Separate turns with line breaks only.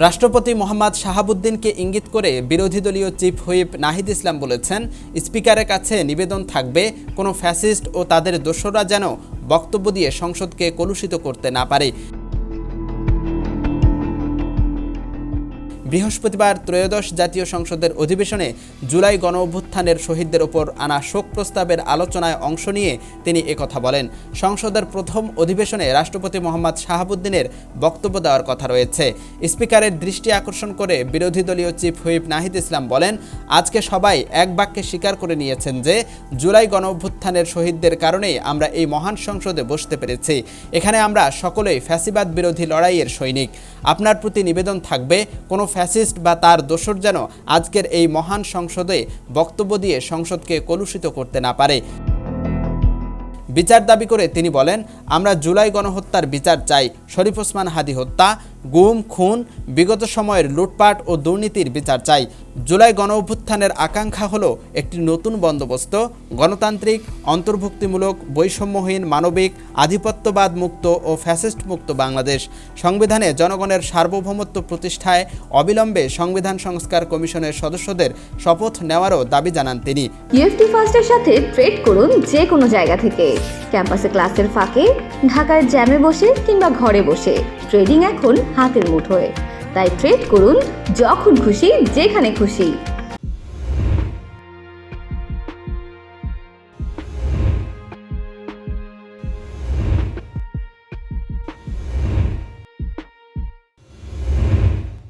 রাষ্ট্রপতি মোহাম্মদ শাহাবুদ্দিনকে ইঙ্গিত করে বিরোধী দলীয় চিফ হুইপ নাহিদ ইসলাম বলেছেন, স্পিকারের কাছে নিবেদন থাকবে কোনো ফ্যাসিস্ট ও তাদের দোসররা যেন বক্তব্য দিয়ে সংসদকে কলুষিত করতে না পারে। বৃহস্পতিবার ত্রয়োদশ জাতীয় সংসদের অধিবেশনে জুলাই গণঅভ্যুত্থানের শহীদদের ওপর আনা শোক প্রস্তাবের আলোচনায় অংশ নিয়ে তিনি একথা বলেন। সংসদের প্রথম অধিবেশনে রাষ্ট্রপতি মোহাম্মদ শাহাবুদ্দিনের বক্তব্য দেওয়ার কথা রয়েছে। স্পিকারের দৃষ্টি আকর্ষণ করে বিরোধী দলীয় চিফ হুইপ নাহিদ ইসলাম বলেন, আজকে সবাই এক বাক্যে স্বীকার করে নিয়েছেন যে জুলাই গণঅভ্যুত্থানের শহীদদের কারণেই আমরা এই মহান সংসদে বসতে পেরেছি। এখানে আমরা সকলেই ফ্যাসিবাদ বিরোধী লড়াইয়ের সৈনিক। আপনার প্রতি নিবেদন থাকবে কোনো ফ্যাসিস্ট বা তার দোসর যেন আজকের এই মহান সংসদে বক্তব্য দিয়ে সংসদকে কলুষিত করতে না পারে। বিচার দাবি করে তিনি বলেন, আমরা জুলাই গণহত্যার বিচার চাই। শরীফ ওসমান হাদী হত্যা, গুম, খুন, বিগত সময়ের লুটপাট ও দুর্নীতির বিচার চাই। জুলাই গণঅভ্যুত্থানের আকাঙ্ক্ষা হলো একটি নতুন বন্দোবস্ত, গণতান্ত্রিক, অন্তর্ভুক্তিমূলক, বৈষম্যহীন, মানবিক, আধিপত্যবাদ মুক্ত ও ফ্যাসিস্ট মুক্ত বাংলাদেশ। সংবিধানে জনগণের সার্বভৌমত্ব প্রতিষ্ঠায় অবিলম্বে সংবিধান সংস্কার কমিশনের সদস্যদের শপথ নেওয়ারও দাবি জানান তিনি।
ইউএফটি ফার্স্টের সাথে ট্রেড করুন যে কোনো জায়গা থেকে, ক্যাম্পাসে ক্লাসের ফাঁকে, ঢাকায় জ্যামে বসে কিংবা ঘরে বসে। ট্রেডিং এখন হাতের মুঠোয়, তাই ট্রেড করুন যখন খুশি, যেখানে খুশি।